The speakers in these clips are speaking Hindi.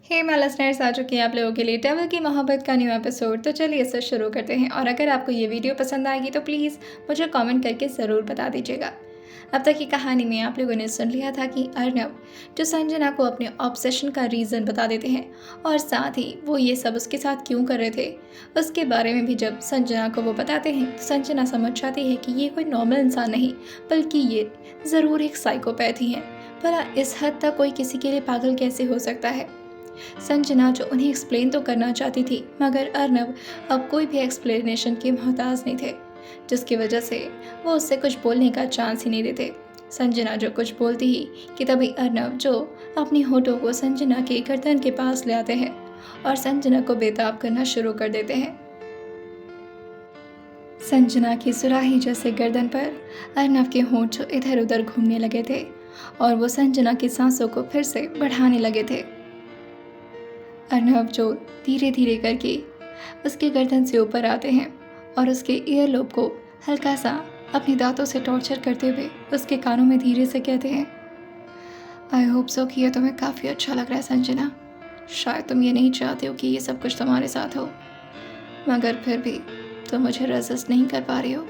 हे माय लिसनर्स, आ चुकी है आप लोगों के लिए डबल की मोहब्बत का न्यू एपिसोड। तो चलिए इसे शुरू करते हैं। और अगर आपको ये वीडियो पसंद आएगी तो प्लीज़ मुझे कमेंट करके ज़रूर बता दीजिएगा। अब तक की कहानी में आप लोगों ने सुन लिया था कि अर्नब जो संजना को अपने ऑब्सेशन का रीज़न बता देते हैं और साथ ही वो ये सब उसके साथ क्यों कर रहे थे उसके बारे में भी जब संजना को वो बताते हैं तो संजना समझ जाती है कि ये कोई नॉर्मल इंसान नहीं बल्कि ये ज़रूर एक साइकोपैथ ही है। भला इस हद तक कोई किसी के लिए पागल कैसे हो सकता है। संजना जो उन्हें एक्सप्लेन तो करना चाहती थी मगर अर्नब अब कोई भी एक्सप्लेनेशन के मोहताज नहीं थे, जिसकी वजह से वो उससे कुछ बोलने का चांस ही नहीं देते। संजना जो कुछ बोलती ही कि तभी अर्नब जो अपनी होठों को संजना के गर्दन के पास ले आते हैं और संजना को बेताब करना शुरू कर देते हैं। संजना की सुराही जैसे गर्दन पर अर्नब के होंठ जो इधर उधर घूमने लगे थे और वो संजना की सांसों को फिर से बढ़ाने लगे थे। अर्नब जो धीरे धीरे करके उसके गर्दन से ऊपर आते हैं और उसके ईयरलोब को हल्का सा अपने दांतों से टॉर्चर करते हुए उसके कानों में धीरे से कहते हैं, आई होप सो कि यह तुम्हें काफ़ी अच्छा लग रहा है संजना। शायद तुम ये नहीं चाहते हो कि ये सब कुछ तुम्हारे साथ हो, मगर फिर भी तुम मुझे रेजिस्ट नहीं कर पा रही हो।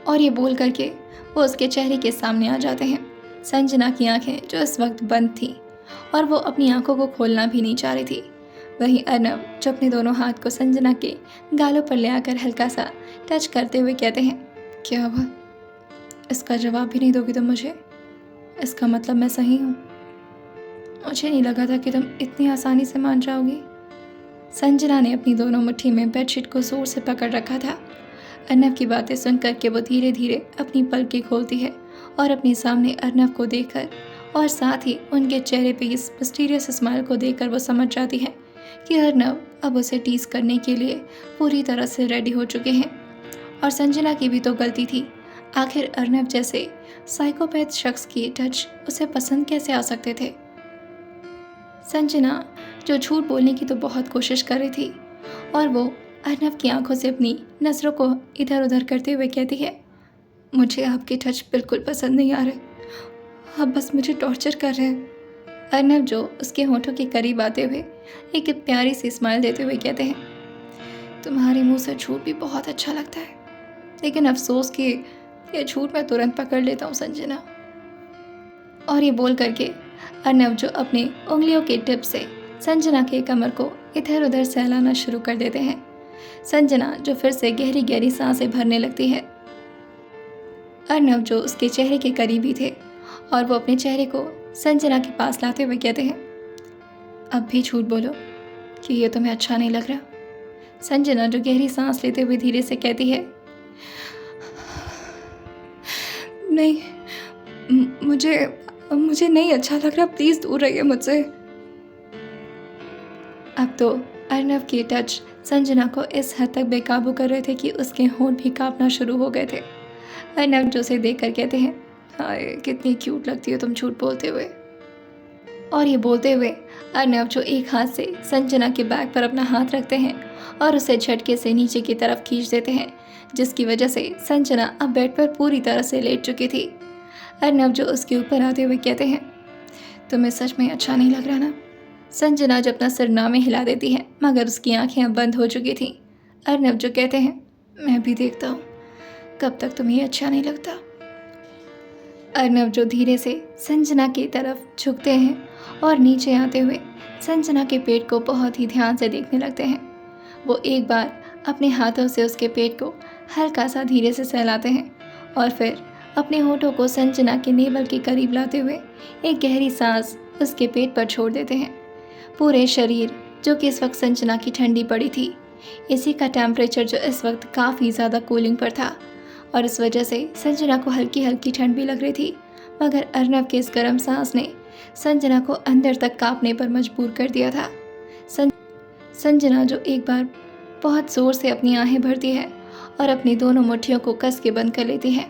और ये बोल करके वो उसके चेहरे के सामने आ जाते हैं। संजना की आंखें जो इस वक्त बंद थीं और वो अपनी आंखों को खोलना भी नहीं चाह रही थी। वहीं अर्नब जो अपने दोनों हाथ को संजना के गालों पर ले आकर हल्का सा टच करते हुए कहते हैं, क्या हुआ? इसका जवाब भी नहीं दोगी तुम मुझे? इसका मतलब मैं सही हूँ? मुझे नहीं लगा था कि तुम इतनी आसानी से मान जाओगी। संजना ने अपनी दोनों मुट्ठी में बेडशीट को जोर से पकड़ रखा था। अर्नब की बातें सुन करके वो धीरे धीरे अपनी पलकें खोलती है और अपने सामने अर्नब को देखकर और साथ ही उनके चेहरे पे इस मिस्टीरियस स्माइल को देखकर वो समझ जाती है कि अर्नब अब उसे टीज करने के लिए पूरी तरह से रेडी हो चुके हैं। और संजना की भी तो गलती थी। आखिर अर्नब जैसे साइकोपैथ शख्स की टच उसे पसंद कैसे आ सकते थे। संजना जो झूठ बोलने की तो बहुत कोशिश कर रही थी और वो अर्नब की आंखों से अपनी नज़रों को इधर उधर करते हुए कहती है, मुझे आपके टच बिल्कुल पसंद नहीं आ रहे, आप बस मुझे टॉर्चर कर रहे हैं। अर्नब जो उसके होठों के करीब आते हुए एक प्यारी सी स्माइल देते हुए कहते हैं, तुम्हारे मुंह से झूठ भी बहुत अच्छा लगता है, लेकिन अफसोस कि ये झूठ मैं तुरंत पकड़ लेता हूँ संजना। और ये बोल करके अर्नब जो अपने उंगलियों के टिप से संजना के कमर को इधर उधर सहलाना शुरू कर देते हैं। संजना जो फिर से गहरी गहरी सांसें भरने लगती है। अर्नब जो उसके चेहरे के करीब ही थे और वो अपने चेहरे को संजना के पास लाते हुए कहते हैं, अब भी झूठ बोलो कि ये तुम्हें अच्छा नहीं लग रहा। संजना जो गहरी सांस लेते हुए धीरे से कहती है, नहीं, मुझे नहीं अच्छा लग रहा, प्लीज़ दूर रहिए मुझसे। अब तो अर्नब के टच संजना को इस हद तक बेकाबू कर रहे थे कि उसके होंठ भी कांपना शुरू हो गए थे। अर्नब जो उसे देख कर कहते हैं, हाय कितनी क्यूट लगती हो तुम झूठ बोलते हुए। और ये बोलते हुए अर्नब जो एक हाथ से संजना के बैक पर अपना हाथ रखते हैं और उसे झटके से नीचे की तरफ खींच देते हैं, जिसकी वजह से संजना अब बेड पर पूरी तरह से लेट चुकी थी। अर्नब जो उसके ऊपर आते हुए कहते हैं, तुम्हें सच में अच्छा नहीं लग रहा ना। संजना जो अपना सिर ना में हिला देती है मगर उसकी आंखें अब बंद हो चुकी थी। अर्नब जो कहते हैं, मैं भी देखता हूँ कब तक तुम्हें अच्छा नहीं लगता। अर्नब जो धीरे से संजना की तरफ झुकते हैं और नीचे आते हुए संजना के पेट को बहुत ही ध्यान से देखने लगते हैं। वो एक बार अपने हाथों से उसके पेट को हल्का सा धीरे से सहलाते हैं और फिर अपने होठों को संजना के नेवल के करीब लाते हुए एक गहरी सांस उसके पेट पर छोड़ देते हैं। पूरे शरीर जो कि इस वक्त संजना की ठंडी पड़ी थी, इसी का टेम्परेचर जो इस वक्त काफ़ी ज़्यादा कूलिंग पर था और इस वजह से संजना को हल्की हल्की ठंड भी लग रही थी। मगर अर्नब के इस गर्म सांस ने संजना को अंदर तक कांपने पर मजबूर कर दिया था। संजना जो एक बार बहुत ज़ोर से अपनी आंखें भरती है और अपनी दोनों मुट्ठियों को कस के बंद कर लेती है।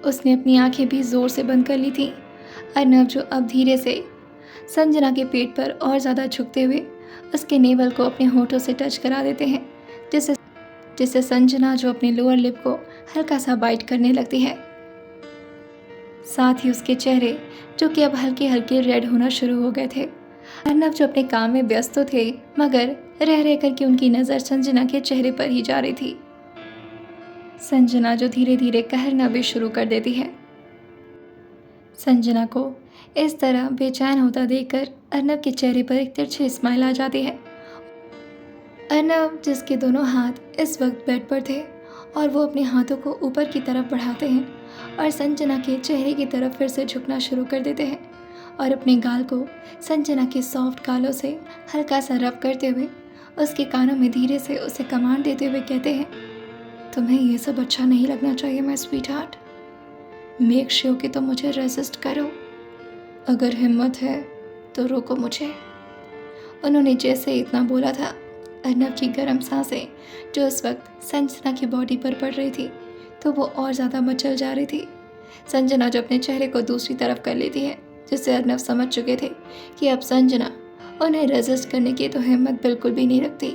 उसने अपनी आंखें भी ज़ोर से बंद कर ली थी। अर्नब जो अब धीरे से संजना के पेट पर और ज़्यादा झुकते हुए उसके नेवल को अपने होठों से टच करा देते हैं, जिससे संजना जो अपने लोअर लिप को हल्का सा बाइट करने लगती है। साथ ही उसके चेहरे जो कि अब हल्के हल्के रेड होना शुरू हो गए थे। अर्नव जो अपने काम में व्यस्त तो थे, मगर रह रह करके उनकी नज़र संजना के चेहरे पर ही जा रही थी। संजना जो धीरे धीरे कहरना भी शुरू कर देती है। संजना को इस तरह बेचैन होता देखकर अर्नव के चेहरे पर एक तिरछी स्माइल आ जाती है। अर्नव जिसके दोनों हाथ इस वक्त बेड पर थे और वो अपने हाथों को ऊपर की तरफ बढ़ाते हैं और संजना के चेहरे की तरफ फिर से झुकना शुरू कर देते हैं और अपने गाल को संजना के सॉफ्ट गालों से हल्का सा रब करते हुए उसके कानों में धीरे से उसे कमांड देते हुए कहते हैं, तुम्हें ये सब अच्छा नहीं लगना चाहिए my sweet heart. Make sure कि तुम मुझे रेजिस्ट करो। अगर हिम्मत है तो रोको मुझे। उन्होंने जैसे इतना बोला था, अर्नव की गर्म सांसें जो इस वक्त संजना की बॉडी पर पड़ रही थी तो वो और ज़्यादा मचल जा रही थी। संजना जो अपने चेहरे को दूसरी तरफ कर लेती है, जिससे अर्नव समझ चुके थे कि अब संजना उन्हें रेजिस्ट करने की तो हिम्मत बिल्कुल भी नहीं रखती,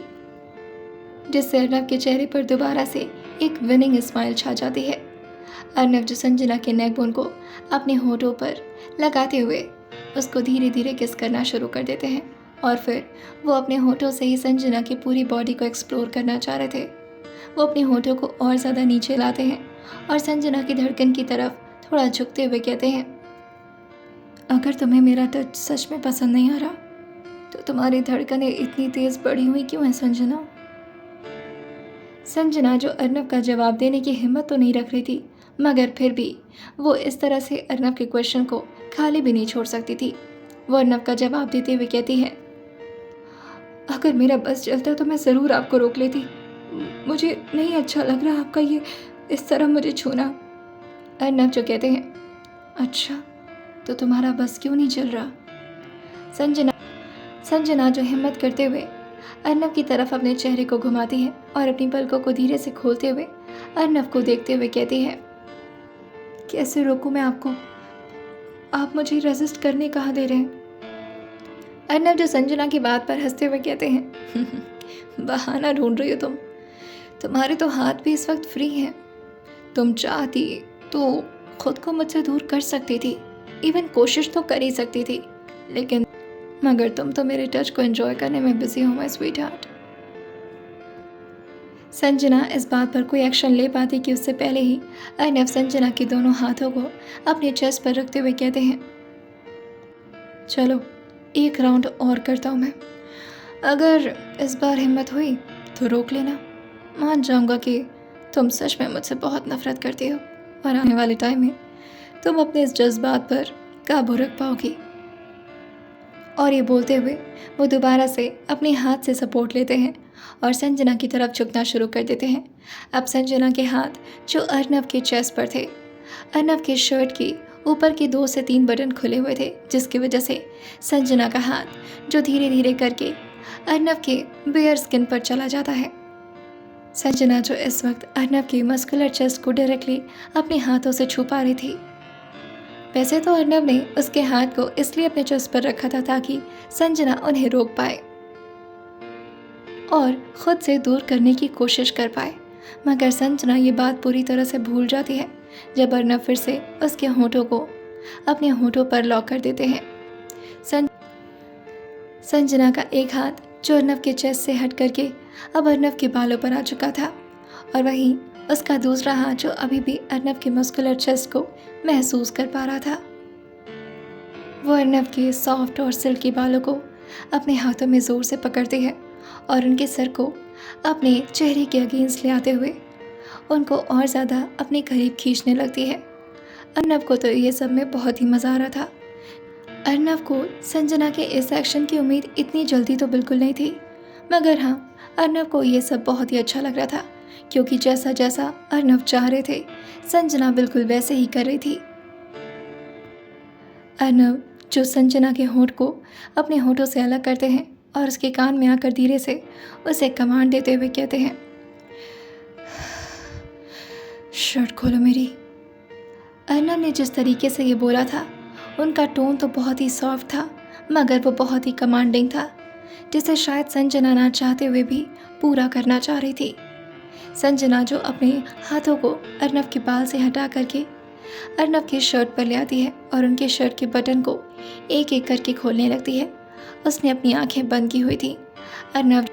जिससे अर्नव के चेहरे पर दोबारा से एक विनिंग स्माइल छा जाती है। अर्नव जो संजना के नेक बोन को अपने होठों पर लगाते हुए उसको धीरे धीरे किस करना शुरू कर देते हैं और फिर वो अपने होठों से ही संजना की पूरी बॉडी को एक्सप्लोर करना चाह रहे थे। वो अपने होठों को और ज़्यादा नीचे लाते हैं और संजना की धड़कन की तरफ थोड़ा झुकते हुए कहते हैं, अगर तुम्हें मेरा टच सच में पसंद नहीं आ रहा तो तुम्हारी धड़कनें इतनी तेज़ बढ़ी हुई क्यों है संजना? संजना जो अर्नव का जवाब देने की हिम्मत तो नहीं रख रही थी, मगर फिर भी वो इस तरह से अर्नव के क्वेश्चन को खाली भी नहीं छोड़ सकती थी। वो अर्नव का जवाब देते हुए कहती है, अगर मेरा बस चलता तो मैं ज़रूर आपको रोक लेती। मुझे नहीं अच्छा लग रहा आपका ये इस तरह मुझे छूना। अर्नव जो कहते हैं, अच्छा तो तुम्हारा बस क्यों नहीं चल रहा? संजना जो हिम्मत करते हुए अर्नव की तरफ अपने चेहरे को घुमाती है और अपनी पलकों को धीरे से खोलते हुए अर्नव को देखते हुए कहती है, कैसे रोकूं मैं आपको? आप मुझे रेजिस्ट करने कहाँ दे रहे हैं? अर्नव जो संजना की बात पर हंसते हुए कहते हैं, बहाना ढूंढ रही हो तुम। तुम्हारे तो हाथ भी इस वक्त फ्री हैं। तुम चाहती तो खुद को मुझसे दूर कर सकती थी, इवन कोशिश तो कर ही सकती थी, लेकिन मगर तुम तो मेरे टच को एंजॉय करने में बिजी हो माय स्वीट हार्ट। संजना इस बात पर कोई एक्शन ले पाती कि उससे पहले ही अर्नव संजना के दोनों हाथों को अपने चेस्ट पर रखते हुए कहते हैं, चलो एक राउंड और करता हूँ मैं। अगर इस बार हिम्मत हुई तो रोक लेना। मान जाऊँगा कि तुम सच में मुझसे बहुत नफरत करती हो और आने वाले टाइम में तुम अपने इस जज्बात पर काबू रख पाओगी। और ये बोलते हुए वो दोबारा से अपने हाथ से सपोर्ट लेते हैं और संजना की तरफ झुकना शुरू कर देते हैं। अब संजना के हाथ जो अर्नव के चेस्ट पर थे, अर्नव के शर्ट की ऊपर के 2 से 3 बटन खुले हुए थे, जिसकी वजह से संजना का हाथ जो धीरे धीरे करके अर्नव के बेयर स्किन पर चला जाता है। संजना जो इस वक्त अर्नव की मस्कुलर चेस्ट को डायरेक्टली अपने हाथों से छू पा रही थी। वैसे तो अर्नव ने उसके हाथ को इसलिए अपने चेस्ट पर रखा था ताकि संजना उन्हें रोक पाए और खुद से दूर करने की कोशिश कर पाए, मगर संजना ये बात पूरी तरह से भूल जाती है जब अर्नव फिर से उसके होठों को अपने होठों पर लॉक कर देते हैं। संजना का एक हाथ जो अर्नव के चेस्ट से हट करके अब अर्नव के बालों पर आ चुका था और वहीं उसका दूसरा हाथ जो अभी भी अर्नव के मस्कुलर चेस्ट को महसूस कर पा रहा था, वो अर्नव के सॉफ्ट और सिल्की बालों को अपने हाथों में ज़ोर से पकड़ती है और उनके सर को अपने चेहरे के अगेंस्ट ले आते हुए उनको और ज़्यादा अपने करीब खींचने लगती है। अर्नव को तो ये सब में बहुत ही मज़ा आ रहा था। अर्नव को संजना के इस एक्शन की उम्मीद इतनी जल्दी तो बिल्कुल नहीं थी, मगर हाँ, अर्नव को ये सब बहुत ही अच्छा लग रहा था, क्योंकि जैसा जैसा अर्नव चाह रहे थे संजना बिल्कुल वैसे ही कर रही थी। अर्नव जो संजना के होंठ को अपने होंठों से अलग करते हैं और उसके कान में आकर धीरे से उसे कमांड देते हुए कहते हैं, शर्ट खोलो मेरी। अर्नव ने जिस तरीके से ये बोला था, उनका टोन तो बहुत ही सॉफ्ट था, मगर वो बहुत ही कमांडिंग था, जिसे शायद संजना ना चाहते हुए भी पूरा करना चाह रही थी। संजना जो अपने हाथों को अर्नव के बाल से हटा करके अर्नव की शर्ट पर ले आती है और उनके शर्ट के बटन को एक एक करके खोलने लगती है। उसने अपनी आंखें बंद की हुई थी। अर्नव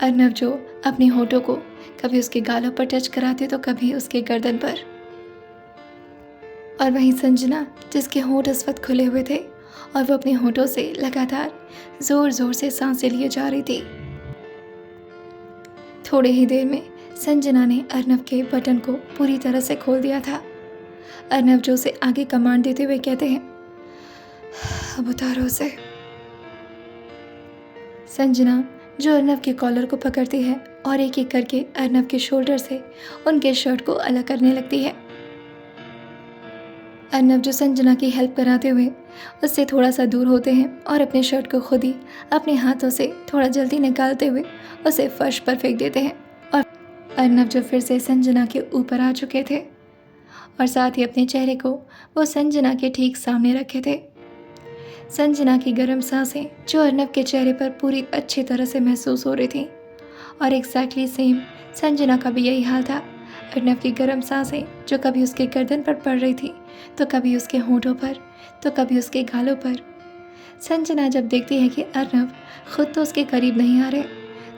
अर्नव जो अपने होठों को कभी उसके गालों पर टच कराते तो कभी उसके गर्दन पर, और वहीं संजना जिसके होंठ इस वक्त खुले हुए थे और वो अपने होठों से लगातार जोर जोर से सांसें लिए जा रही थी। थोड़े ही देर में संजना ने अर्नव के बटन को पूरी तरह से खोल दिया था। अर्नव जो उसे आगे कमांड देते हुए कहते हैं, अब उतारो उसे। संजना जो अर्नव के कॉलर को पकड़ती है और एक एक करके अर्नव के शोल्डर से उनके शर्ट को अलग करने लगती है। अर्नव जो संजना की हेल्प कराते हुए उससे थोड़ा सा दूर होते हैं और अपने शर्ट को खुद ही अपने हाथों से थोड़ा जल्दी निकालते हुए उसे फर्श पर फेंक देते हैं। और अर्नव जो फिर से संजना के ऊपर आ चुके थे और साथ ही अपने चेहरे को वो संजना के ठीक सामने रखे थे। संजना की गर्म सांसें जो अर्नव के चेहरे पर पूरी अच्छी तरह से महसूस हो रही थी और एग्जैक्टली सेम संजना का भी यही हाल था। अर्नव की गर्म सांसें जो कभी उसके गर्दन पर पड़ रही थी तो कभी उसके होंठों पर तो कभी उसके गालों पर। संजना जब देखती है कि अर्नव खुद तो उसके करीब नहीं आ रहे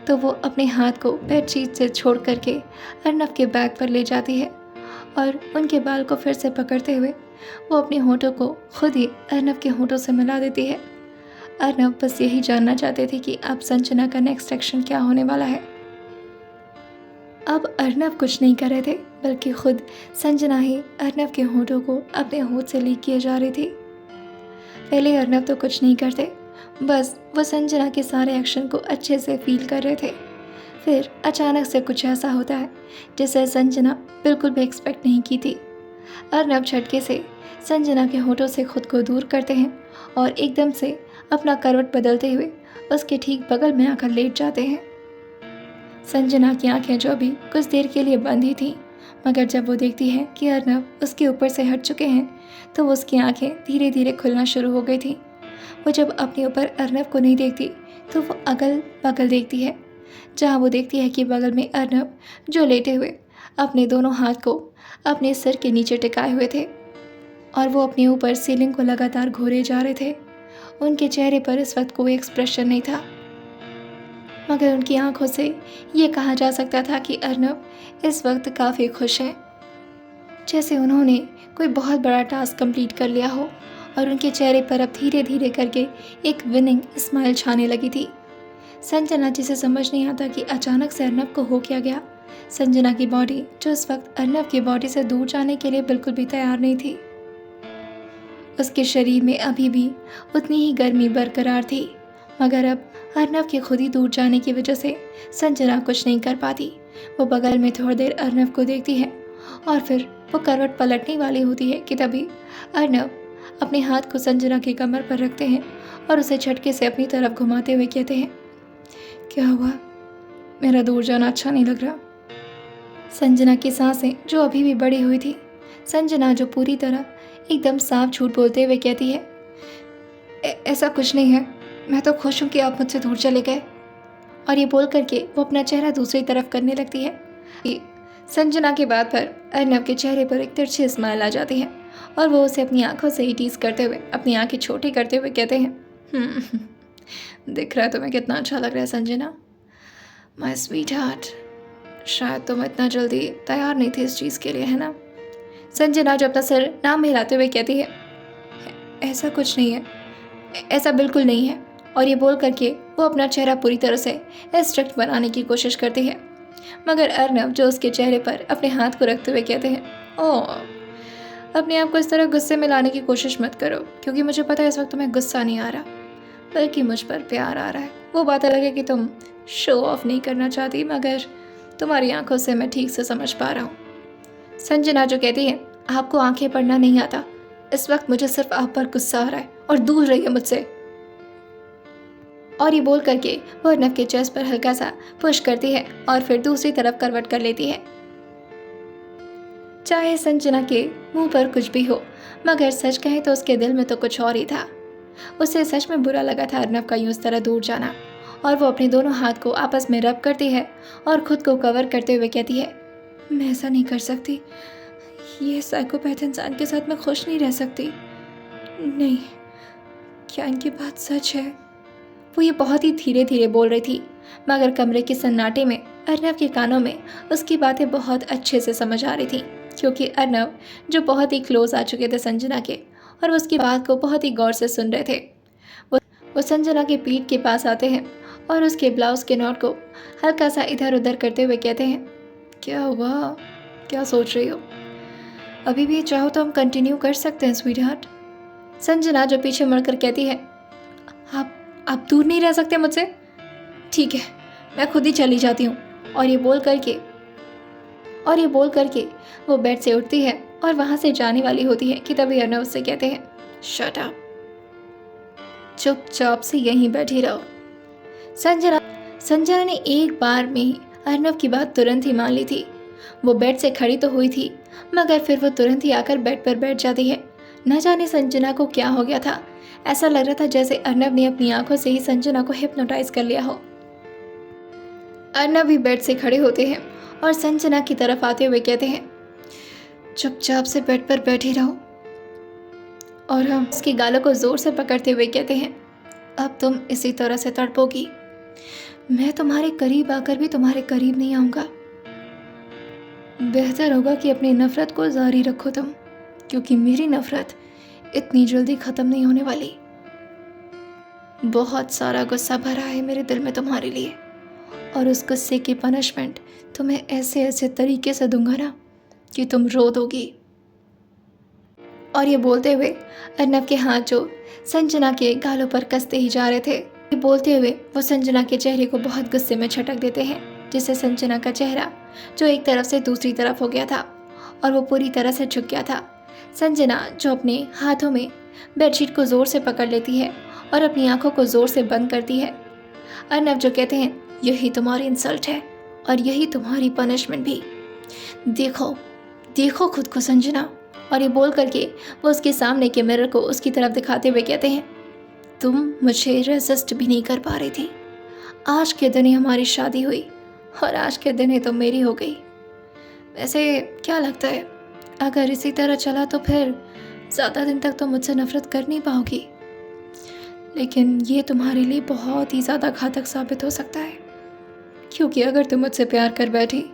तो वो अपने हाथ को बेडशीट से छोड़ करके अर्नव के बैग पर ले जाती है और उनके बाल को फिर से पकड़ते हुए वो अपने होंठों को खुद ही अर्नव के होंठों से मिला देती है। अर्नव बस यही जानना चाहते थे कि अब संजना का नेक्स्ट एक्शन क्या होने वाला है। अब अर्नव कुछ नहीं कर रहे थे बल्कि खुद संजना ही अर्नव के होंठों को अपने होंठ से लीक किए जा रही थी। पहले अर्नव तो कुछ नहीं करते, बस वो संजना के सारे एक्शन को अच्छे से फील कर रहे थे। फिर अचानक से कुछ ऐसा होता है जिसे संजना बिल्कुल भी एक्सपेक्ट नहीं की थी। अर्नव झटके से संजना के होंठों से खुद को दूर करते हैं और एकदम से अपना करवट बदलते हुए उसके ठीक बगल में आकर लेट जाते हैं। संजना की आंखें जो अभी कुछ देर के लिए बंद ही थीं, मगर जब वो देखती है कि अर्नव उसके ऊपर से हट चुके हैं तो वो उसकी आंखें धीरे धीरे खुलना शुरू हो गई थीं। वो जब अपने ऊपर अर्नव को नहीं देखती तो वो अगल बगल देखती है, जहाँ वो देखती है कि बगल में अर्नव जो लेटे हुए अपने दोनों हाथ को अपने सिर के नीचे टिकाए हुए थे और वो अपने ऊपर सीलिंग को लगातार घूरे जा रहे थे। उनके चेहरे पर इस वक्त कोई एक्सप्रेशन नहीं था, मगर उनकी आंखों से ये कहा जा सकता था कि अर्नव इस वक्त काफ़ी खुश हैं, जैसे उन्होंने कोई बहुत बड़ा टास्क कंप्लीट कर लिया हो और उनके चेहरे पर अब धीरे धीरे करके एक विनिंग स्माइल छाने लगी थी। संजना जिसे समझ नहीं आता कि अचानक से अर्नव को हो क्या गया। संजना की बॉडी जो इस वक्त अर्नव की बॉडी से दूर जाने के लिए बिल्कुल भी तैयार नहीं थी। उसके शरीर में अभी भी उतनी ही गर्मी बरकरार थी, मगर अब अर्नव के खुद ही दूर जाने की वजह से संजना कुछ नहीं कर पाती। वो बगल में थोड़ी देर अर्नव को देखती है और फिर वो करवट पलटने वाली होती है कि तभी अर्नव अपने हाथ को संजना की कमर पर रखते हैं और उसे झटके से अपनी तरफ घुमाते हुए कहते हैं, क्या हुआ? मेरा दूर जाना अच्छा नहीं लग रहा। संजना की सांसें जो अभी भी बढ़ी हुई थी। संजना जो पूरी तरह एकदम साफ झूठ बोलते हुए कहती है, ऐसा कुछ नहीं है, मैं तो खुश हूँ कि आप मुझसे दूर चले गए। और ये बोल करके वो अपना चेहरा दूसरी तरफ करने लगती है। संजना की बात पर अर्नव के चेहरे पर एक तिरछी स्माइल आ जाती है और वो उसे अपनी आंखों से ही टीज करते हुए अपनी आंखें छोटी करते हुए कहते हैं, दिख रहा है तुम्हें कितना अच्छा लग रहा है संजना, माय स्वीट हार्ट। शायद तुम इतना जल्दी तैयार नहीं थी इस चीज़ के लिए, है ना? संजना जो अपना सिर नाम हिलाते हुए कहती है, ऐसा कुछ नहीं है, ऐसा बिल्कुल नहीं है। और ये बोल करके वो अपना चेहरा पूरी तरह से स्ट्रिक्ट बनाने की कोशिश करती है, मगर अर्नव जो उसके चेहरे पर अपने हाथ को रखते हुए कहते हैं, ओह, अपने आप को इस तरह गुस्से में लाने की कोशिश मत करो, क्योंकि मुझे पता है इस वक्त तुम्हें गुस्सा नहीं आ रहा बल्कि मुझ पर प्यार आ रहा है। वो बात अलग है कि तुम शो ऑफ नहीं करना चाहती, मगर तुम्हारी आंखों से मैं ठीक से समझ पा रहा हूँ। संजना जो कहती है, आपको आंखें पढ़ना नहीं आता, इस वक्त मुझे सिर्फ आप पर गुस्सा आ रहा है और दूर रहिए मुझसे। और ये बोल करके वो अर्नव के चेस्ट पर हल्का सा पुश करती है और फिर दूसरी तरफ करवट कर लेती है। चाहे संजना के मुंह पर कुछ भी हो, मगर सच कहें तो उसके दिल में तो कुछ और ही था। उसे सच में बुरा लगा था अर्नव का यूं इस तरह दूर जाना, और वो अपने दोनों हाथ को आपस में रब करती है और खुद को कवर करते हुए कहती है, मैं ऐसा नहीं कर सकती, ये साइकोपैथ इंसान के साथ मैं खुश नहीं रह सकती। नहीं, क्या इनकी बात सच है? वो ये बहुत ही धीरे धीरे बोल रही थी, मगर कमरे के सन्नाटे में अर्नव के कानों में उसकी बातें बहुत अच्छे से समझ आ रही थी, क्योंकि अर्नव जो बहुत ही क्लोज आ चुके थे संजना के, और वो उसकी बात को बहुत ही गौर से सुन रहे थे। वो संजना के पीठ के पास आते हैं और उसके ब्लाउज के नॉट को हल्का सा इधर उधर करते हुए कहते हैं, क्या हुआ, क्या सोच रही हो? अभी भी चाहो तो हम कंटिन्यू कर सकते हैं स्वीट हार्ट। संजना जो पीछे मुड़कर कहती है, आप दूर नहीं रह सकते मुझसे? ठीक है, मैं खुद ही चली जाती हूँ। और ये बोल करके वो बेड से उठती है और वहाँ से जाने वाली होती है कि तभी अर्नव उससे कहते हैं, शट अप, चुपचाप से यहीं बैठी रहो। संजना ने एक बार में ही अर्नव की बात तुरंत ही मान ली थी। वो बेड से खड़ी तो हुई थी, मगर फिर वो तुरंत ही आकर बेड पर बैठ जाती है। न जाने संजना को क्या हो गया था, ऐसा लग रहा था जैसे अर्नव ने अपनी आंखों से ही संजना को हिप्नोटाइज कर लिया हो। अर्नव भी बेड से खड़े होते हैं और संजना की तरफ आते हुए कहते हैं, चुपचाप से बेड पर बैठी रहो। और हम उसके गालों को जोर से पकड़ते हुए कहते हैं, अब तुम इसी तरह से तड़पोगी, मैं तुम्हारे करीब आकर भी तुम्हारे करीब नहीं आऊंगा। बेहतर होगा कि अपनी नफरत को जारी रखो तुम, क्योंकि मेरी नफरत इतनी जल्दी खत्म नहीं होने वाली। बहुत सारा गुस्सा भरा है मेरे दिल में तुम्हारे लिए, और उस गुस्से की पनिशमेंट तुम्हें ऐसे ऐसे तरीके से दूंगा ना कि तुम रो दोगी। और ये बोलते हुए अर्नव के हाथ जो संजना के गालों पर कसते ही जा रहे थे, ये बोलते हुए वो संजना के चेहरे को बहुत गुस्से में झटक देते हैं, जिससे संजना का चेहरा जो एक तरफ से दूसरी तरफ हो गया था और वो पूरी तरह से झुक गया था। संजना जो अपने हाथों में बेडशीट को जोर से पकड़ लेती है और अपनी आंखों को जोर से बंद करती है। अर्नव जो कहते हैं, यही तुम्हारी इंसल्ट है और यही तुम्हारी पनिशमेंट भी। देखो खुद को संजना। और ये बोल करके वो उसके सामने के मिरर को उसकी तरफ दिखाते हुए कहते हैं, तुम मुझे रेजिस्ट भी नहीं कर पा रही थी। आज के दिन ही हमारी शादी हुई और आज के दिन ही तो मेरी हो गई। वैसे क्या लगता है, अगर इसी तरह चला तो फिर ज़्यादा दिन तक तो मुझसे नफरत कर नहीं पाओगी, लेकिन ये तुम्हारे लिए बहुत ही ज़्यादा घातक साबित हो सकता है, क्योंकि अगर तुम मुझसे प्यार कर बैठी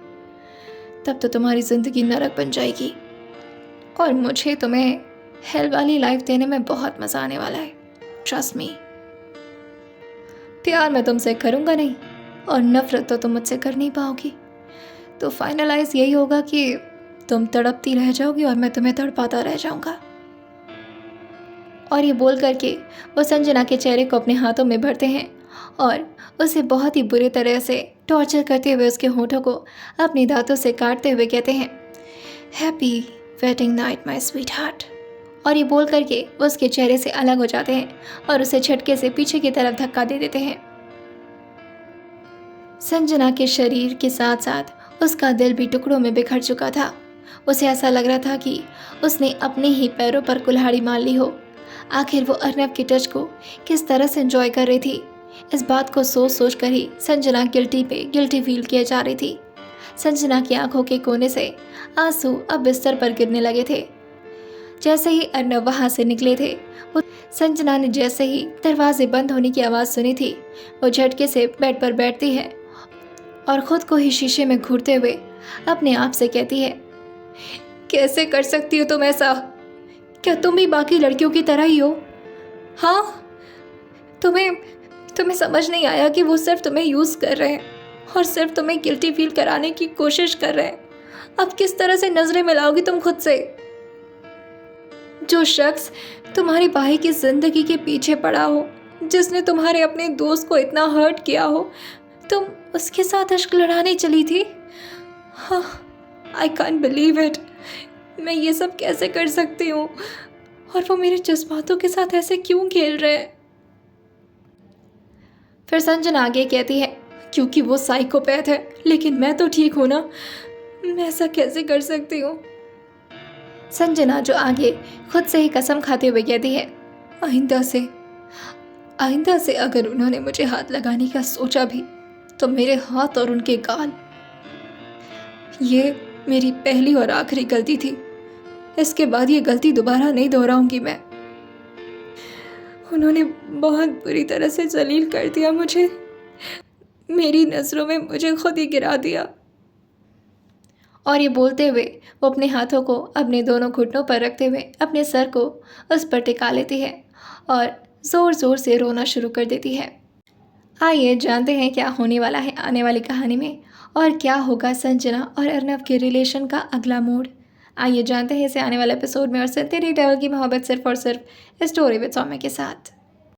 तब तो तुम्हारी ज़िंदगी नरक बन जाएगी और मुझे तुम्हें हेल वाली लाइफ देने में बहुत मज़ा आने वाला है। Trust me. प्यार मैं तुमसे करूँगा नहीं और नफरत तो तुम मुझसे कर नहीं पाओगी, तो फाइनलाइज यही होगा कि तुम तड़पती रह जाओगी और मैं तुम्हें तड़पाता रह जाऊंगा। और ये बोल करके वो संजना के चेहरे को अपने हाथों में भरते हैं और उसे बहुत ही बुरी तरह से टॉर्चर करते हुए उसके होठों को अपने दांतों से काटते हुए कहते हैं, happy wedding night my sweet heart. और ये बोल करके वो उसके चेहरे से अलग हो जाते हैं और उसे झटके से पीछे की तरफ धक्का दे देते हैं। संजना के शरीर के साथ साथ उसका दिल भी टुकड़ों में बिखर चुका था। उसे ऐसा लग रहा था कि उसने अपने ही पैरों पर कुल्हाड़ी मार ली हो। आखिर वो अर्नव के टच को किस तरह से एंजॉय कर रही थी, इस बात को सोच सोच कर ही संजना गिल्टी फील किए जा रही थी। संजना की आंखों के कोने से आंसू अब बिस्तर पर गिरने लगे थे। जैसे ही अर्नव वहां से निकले थे, वो संजना ने जैसे ही दरवाजे बंद होने की आवाज़ सुनी थी, वो झटके से बेड पर बैठती है और खुद को ही शीशे में घूरते हुए अपने आप से कहती है, कैसे कर सकती हो तुम ऐसा? क्या तुम भी बाकी लड़कियों की तरह ही हो? हाँ, तुम्हें समझ नहीं आया कि वो सिर्फ तुम्हें यूज़ कर रहे हैं और सिर्फ तुम्हें गिल्टी फील कराने की कोशिश कर रहे हैं। अब किस तरह से नजरें मिलाओगी तुम खुद से? जो शख्स तुम्हारी भाई की जिंदगी के पीछे पड़ा हो, जिसने तुम्हारे अपने दोस्त को इतना हर्ट किया हो, तुम उसके साथ इश्क लड़ाने चली थी? हाँ, आई कांट बिलीव इट। मैं ये सब कैसे कर सकती हूँ और वो मेरे जज्बातों के साथ ऐसे क्यों खेल रहे हैं? फिर संजना आगे कहती है, क्योंकि वो साइकोपैथ है, लेकिन मैं तो ठीक हूँ ना, मैं ऐसा कैसे कर सकती हूँ? संजना जो आगे खुद से ही कसम खाते हुए कहती है, आइंदा से अगर उन्होंने मुझे हाथ लगाने का सोचा भी तो मेरे हाथ और उनके गाल, ये मेरी पहली और आखिरी गलती थी। इसके बाद ये गलती दोबारा नहीं दोहराऊंगी मैं। उन्होंने बहुत बुरी तरह से जलील कर दिया मुझे, मेरी नज़रों में मुझे खुद ही गिरा दिया। और ये बोलते हुए वो अपने हाथों को अपने दोनों घुटनों पर रखते हुए अपने सर को उस पर टिका लेती है और ज़ोर ज़ोर से रोना शुरू कर देती है। आइए जानते हैं क्या होने वाला है आने वाली कहानी में, और क्या होगा संजना और अर्नव के रिलेशन का अगला मोड़। आइए जानते हैं इसे आने वाले एपिसोड में, और सुनते रहिए डबल की मोहब्बत सिर्फ और सिर्फ स्टोरी विद सौम्य के साथ।